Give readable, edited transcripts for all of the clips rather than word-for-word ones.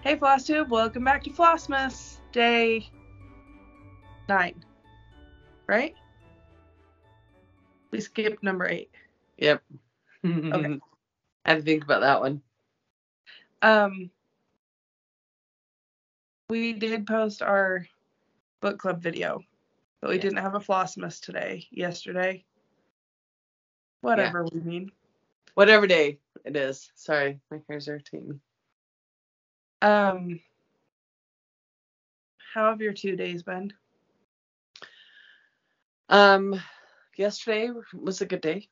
Hey FlossTube, welcome back to Flossmas, day 9, right? We skipped number 8. Yep. Okay. I have to think about that one. We did post our book club video, but we didn't have a Flossmas yesterday. Whatever we mean. Whatever day it is. Sorry, my hair's irritating me. How have your 2 days been? Yesterday was a good day.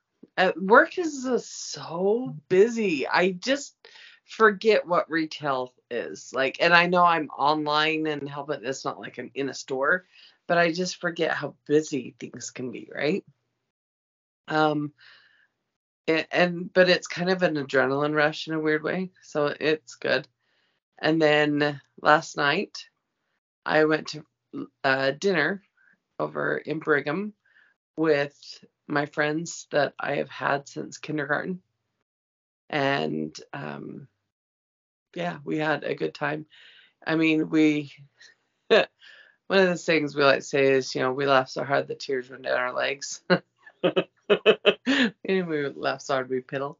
Work is so busy. I just forget what retail is like, and I know I'm online and helping. It's not like I'm in a store, but I just forget how busy things can be, right? But it's kind of an adrenaline rush in a weird way, so it's good. And then last night I went to dinner over in Brigham with my friends that I have had since kindergarten. And we had a good time. I mean, one of the things we like to say is, we laugh so hard the tears run down our legs. And we laugh so hard we piddle.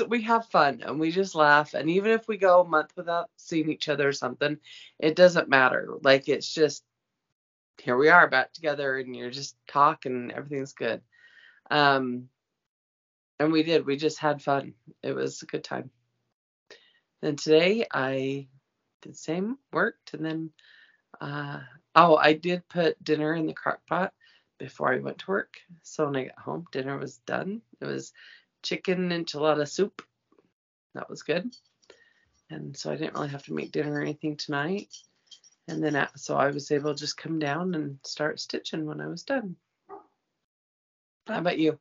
We have fun and we just laugh, and even if we go a month without seeing each other or something, it doesn't matter. Like, it's just, here we are back together and you're just talking and everything's good. And we just had fun. It was a good time. Then today I did the same, worked, and then I did put dinner in the crock pot before I went to work. So when I got home, dinner was done. It was chicken enchilada soup. That was good. And so I didn't really have to make dinner or anything tonight. And then so I was able to just come down and start stitching when I was done. How about you?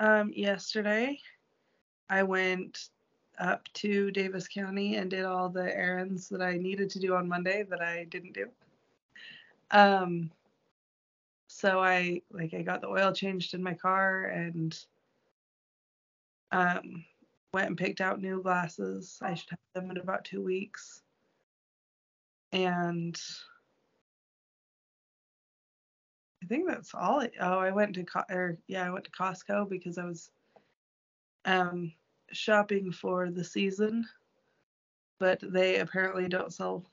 Yesterday I went up to Davis County and did all the errands that I needed to do on Monday that I didn't do. So I got the oil changed in my car and went and picked out new glasses. I should have them in about 2 weeks. And I think that's all. I went to Costco because I was shopping for the season, but they apparently don't sell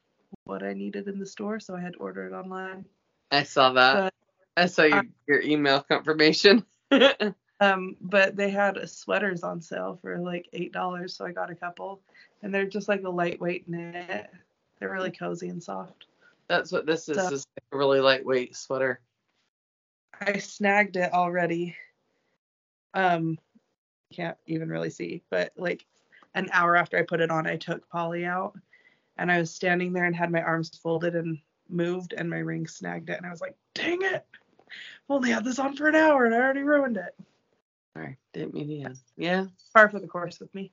what I needed in the store, so I had to order it online. I saw that. I saw your email confirmation. But they had sweaters on sale for like $8, so I got a couple, and they're just like a lightweight knit. They're really cozy and soft. That's what this is. Is like a really lightweight sweater. I snagged it already. Can't even really see, but like an hour after I put it on, I took Polly out, and I was standing there and had my arms folded and moved, and my ring snagged it, and I was like, dang it, I've only had this on for an hour and I already ruined it. Sorry, didn't mean to. Yeah. Par for the course with me.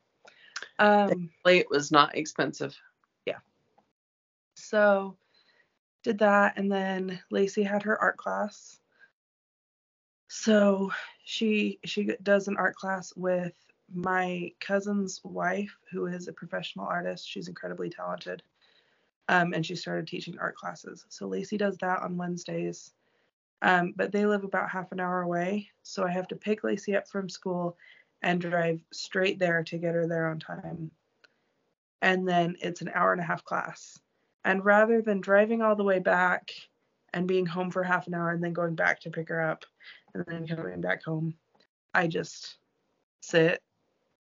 Thankfully, it was not expensive. Yeah. So did that, and then Lacey had her art class. So she does an art class with my cousin's wife, who is a professional artist. She's incredibly talented. And she started teaching art classes. So Lacey does that on Wednesdays. But they live about half an hour away. So I have to pick Lacey up from school and drive straight there to get her there on time. And then it's an hour and a half class. And rather than driving all the way back and being home for half an hour and then going back to pick her up and then coming back home, I just sit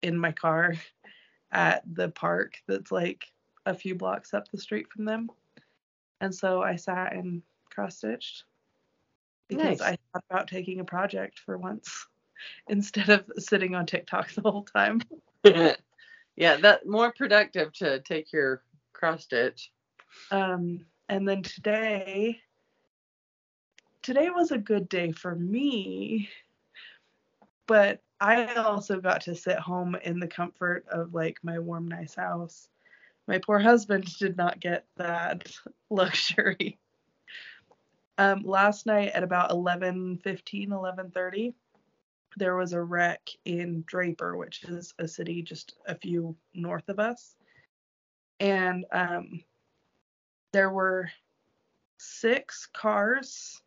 in my car at the park that's like a few blocks up the street from them. And so I sat and cross-stitched because I thought about taking a project for once instead of sitting on TikTok the whole time. Yeah, that's more productive to take your cross-stitch. And then today was a good day for me, but I also got to sit home in the comfort of like my warm, nice house. My poor husband did not get that luxury. Last night at about 11:15, 11:30, there was a wreck in Draper, which is a city just a few north of us. And there were 6 cars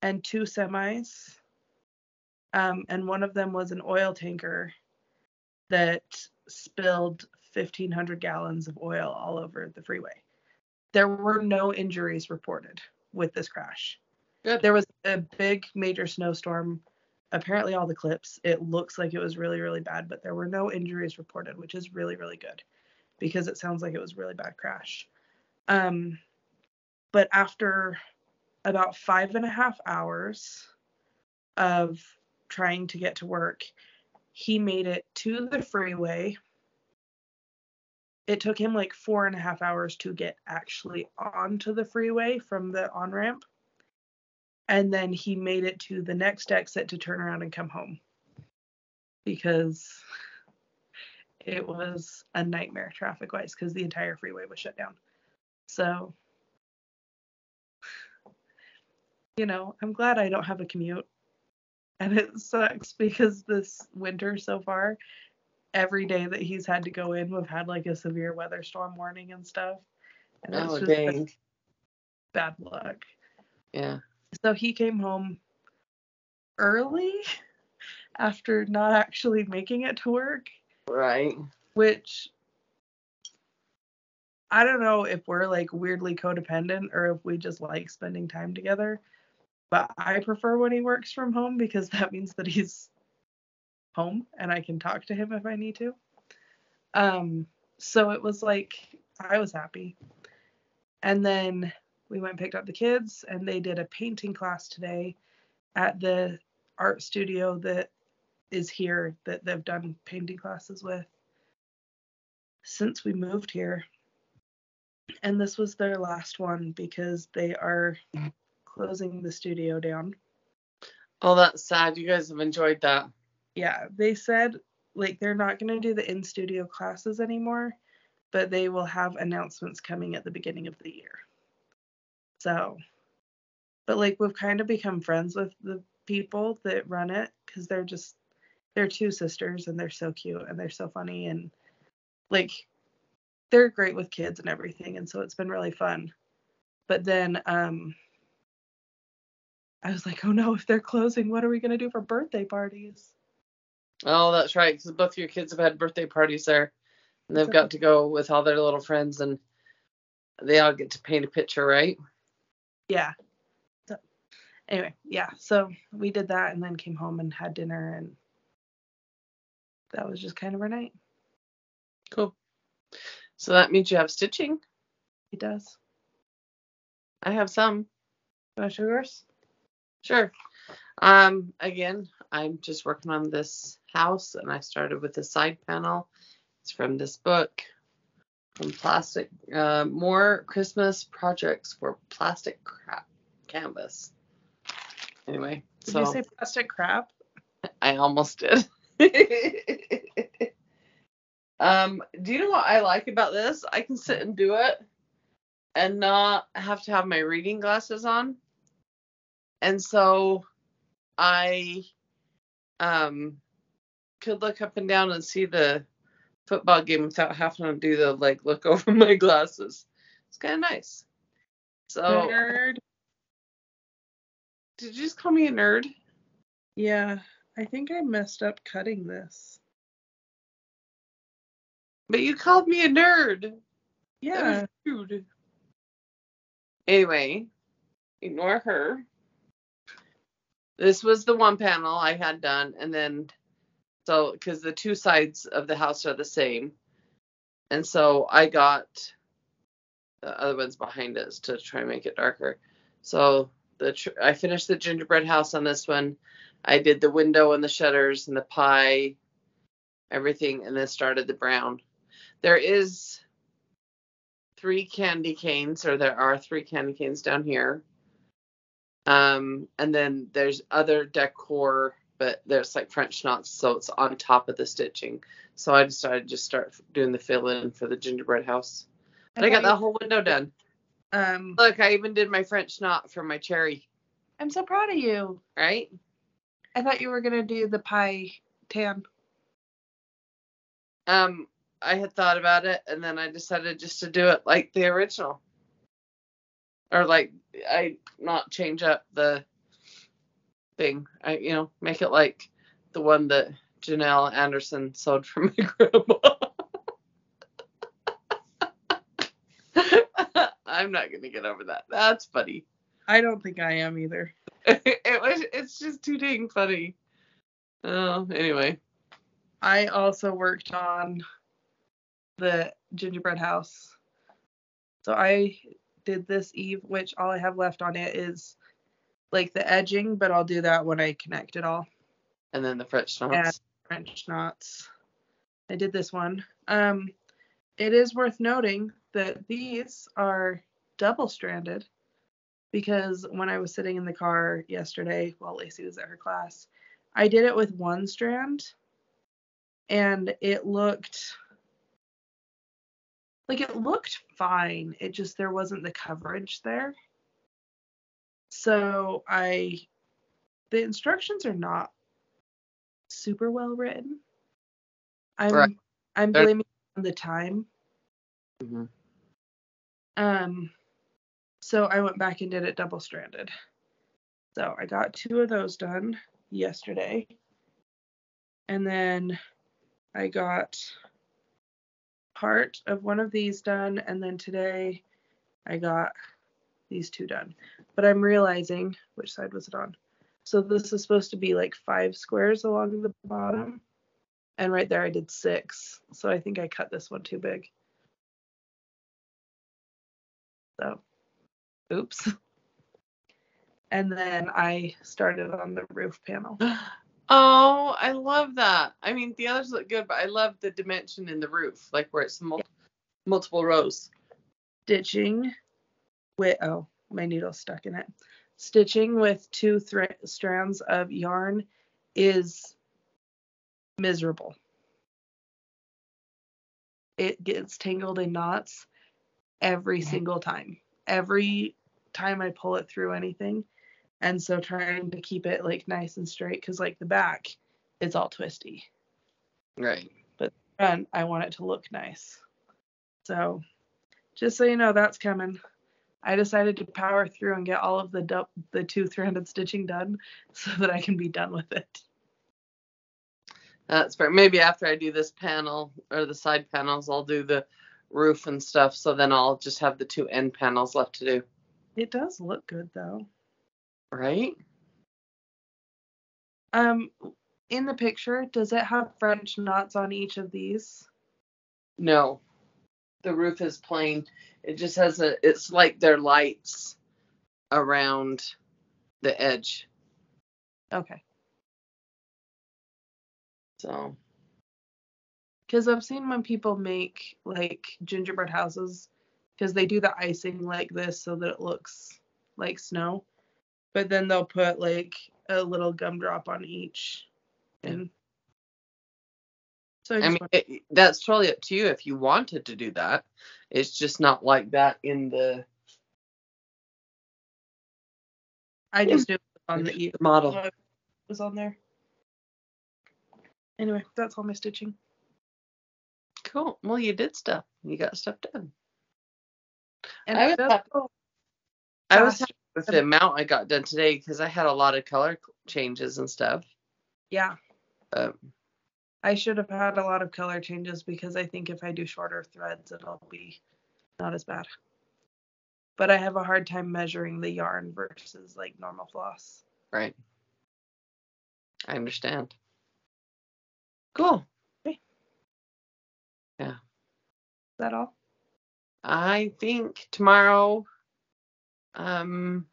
and 2 semis. And one of them was an oil tanker that spilled 1,500 gallons of oil all over the freeway. There were no injuries reported with this crash. Good. There was a big major snowstorm. Apparently all the clips, it looks like it was really, really bad, but there were no injuries reported, which is really, really good because it sounds like it was a really bad crash. But after about 5.5 hours of trying to get to work, he made it to the freeway. It took him like 4.5 hours to get actually onto the freeway from the on-ramp. And then he made it to the next exit to turn around and come home because it was a nightmare traffic-wise because the entire freeway was shut down. So, I'm glad I don't have a commute. And it sucks because this winter so far, every day that he's had to go in, we've had like a severe weather storm warning and stuff. And it's just dang. Bad luck. Yeah. So he came home early after not actually making it to work. Right. Which, I don't know if we're like weirdly codependent or if we just like spending time together. But I prefer when he works from home because that means that he's home and I can talk to him if I need to. So it was like, I was happy. And then we went and picked up the kids and they did a painting class today at the art studio that is here that they've done painting classes with since we moved here. And this was their last one because they are closing the studio down. Oh, that's sad. You guys have enjoyed that. Yeah, they said like they're not going to do the in-studio classes anymore, but they will have announcements coming at the beginning of the year. So, but like we've kind of become friends with the people that run it because they're 2 sisters and they're so cute and they're so funny and like they're great with kids and everything, and so it's been really fun. But then I was like, oh no, if they're closing, what are we going to do for birthday parties? Oh, that's right, because both of your kids have had birthday parties there, and they've got to go with all their little friends, and they all get to paint a picture, right? Yeah. So, anyway, yeah, so we did that and then came home and had dinner, and that was just kind of our night. Cool. So that means you have stitching. It does. I have some. You want to show yours? Sure. Again, I'm just working on this house, and I started with the side panel. It's from this book, from Plastic, More Christmas Projects for Plastic Crap Canvas. Anyway, Did you say plastic crap? I almost did. Do you know what I like about this? I can sit and do it and not have to have my reading glasses on. And so I could look up and down and see the football game without having to do the look over my glasses. It's kind of nice. So, nerd. Did you just call me a nerd? Yeah, I think I messed up cutting this. But you called me a nerd. Yeah. That was rude. Anyway, ignore her. This was the one panel I had done, and then because the 2 sides of the house are the same, and so I got the other ones behind us to try and make it darker. So I finished the gingerbread house on this one. I did the window and the shutters and the pie, everything, and then started the brown. There is 3 candy canes, or there are 3 candy canes down here. And then there's other decor, but there's like French knots, so it's on top of the stitching. So I decided to just start doing the fill-in for the gingerbread house. But I got that whole window done. Look, I even did my French knot for my cherry. I'm so proud of you. Right? I thought you were gonna do the pie tan. I had thought about it, and then I decided just to do it like the original, or like I not change up the thing. I make it like the one that Janelle Anderson sewed for my grandma. I'm not gonna get over that. That's funny. I don't think I am either. It's just too dang funny. Oh, anyway. I also worked on the gingerbread house. So I did this eve, which all I have left on it is like the edging, but I'll do that when I connect it all. And then the French knots. And French knots. I did this one. It is worth noting that these are double-stranded because when I was sitting in the car yesterday while Lacey was at her class, I did it with one strand and it looked fine. It just, there wasn't the coverage there. So the instructions are not super well written. I'm blaming it on the time. Mm-hmm. So I went back and did it double-stranded. So I got 2 of those done yesterday. And then I got part of one of these done, and then today I got these 2 done. But I'm realizing, which side was it on? So this is supposed to be like 5 squares along the bottom. And right there I did 6. So I think I cut this one too big. So, oops. And then I started on the roof panel. Oh, I love that. I mean, the others look good, but I love the dimension in the roof, like where it's multiple rows. Stitching with, my needle's stuck in it. Stitching with 2 strands of yarn is miserable. It gets tangled in knots every single time. Every time I pull it through anything. And so trying to keep it like nice and straight, because like the back is all twisty. Right. But the front, I want it to look nice. So just so you know, that's coming. I decided to power through and get all of the 2-stranded stitching done so that I can be done with it. That's fair. Maybe after I do this panel or the side panels, I'll do the roof and stuff. So then I'll just have the 2 end panels left to do. It does look good though. Right? In the picture, does it have French knots on each of these? No. The roof is plain. It just has it's like they're lights around the edge. Okay. So. Because I've seen when people make like gingerbread houses, because they do the icing like this so that it looks like snow, but then they'll put like a little gumdrop on each. And so that's totally up to you if you wanted to do that. It's just not like that in the. I just knew it was on the model. It was on there. Anyway, that's all my stitching. Cool. Well, you did stuff. You got stuff done. And I was happy with the amount I got done today because I had a lot of color changes and stuff. Yeah. I should have had a lot of color changes because I think if I do shorter threads, it'll be not as bad. But I have a hard time measuring the yarn versus like normal floss. Right. I understand. Cool. Okay. Yeah. Is that all? I think tomorrow, I'm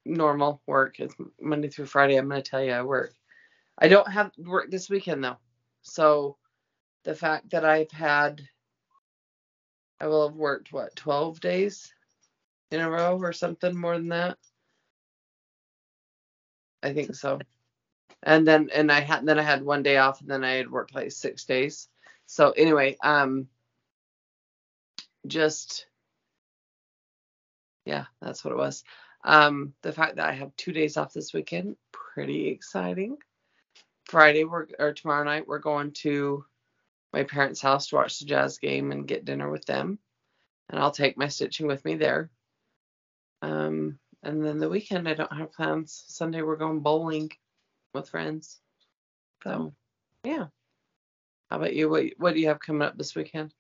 normal work. It's Monday through Friday. I'm going to tell you I work. I don't have work this weekend though. So the fact that I will have worked 12 days in a row or something more than that. I think so. And then I had one day off, and then I had worked like 6 days. So anyway, just yeah, that's what it was. The fact that I have 2 days off this weekend, pretty exciting. Tomorrow night we're going to my parents' house to watch the Jazz game and get dinner with them. And I'll take my stitching with me there. And then the weekend I don't have plans. Sunday we're going bowling with friends. So, yeah. How about you? What do you have coming up this weekend?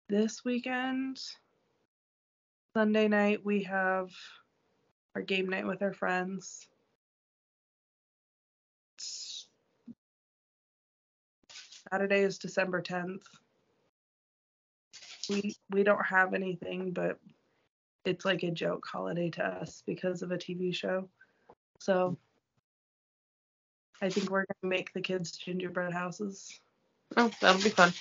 This weekend, Sunday night, we have our game night with our friends. Saturday is December 10th. We don't have anything, but it's like a joke holiday to us because of a TV show. So I think we're going to make the kids gingerbread houses. Oh, that'll be fun.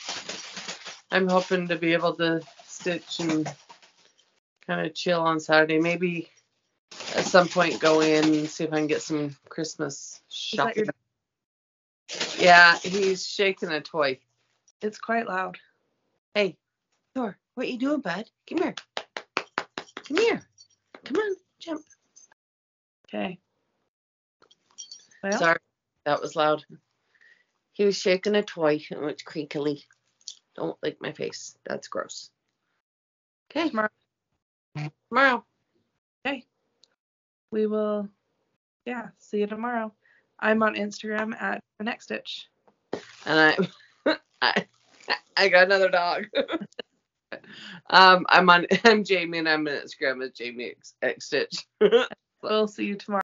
I'm hoping to be able to stitch and kind of chill on Saturday. Maybe at some point go in and see if I can get some Christmas shopping. Yeah, he's shaking a toy. It's quite loud. Hey, Thor, what you doing, bud? Come here. Come here. Come on, jump. Okay. Well, sorry, that was loud. He was shaking a toy and it was crinkly. Don't lick my face. That's gross. Okay. Tomorrow. Okay. We will, see you tomorrow. I'm on Instagram at the next stitch. And I got another dog. I'm Jami and I'm on Instagram at Jami X Stitch. We'll see you tomorrow.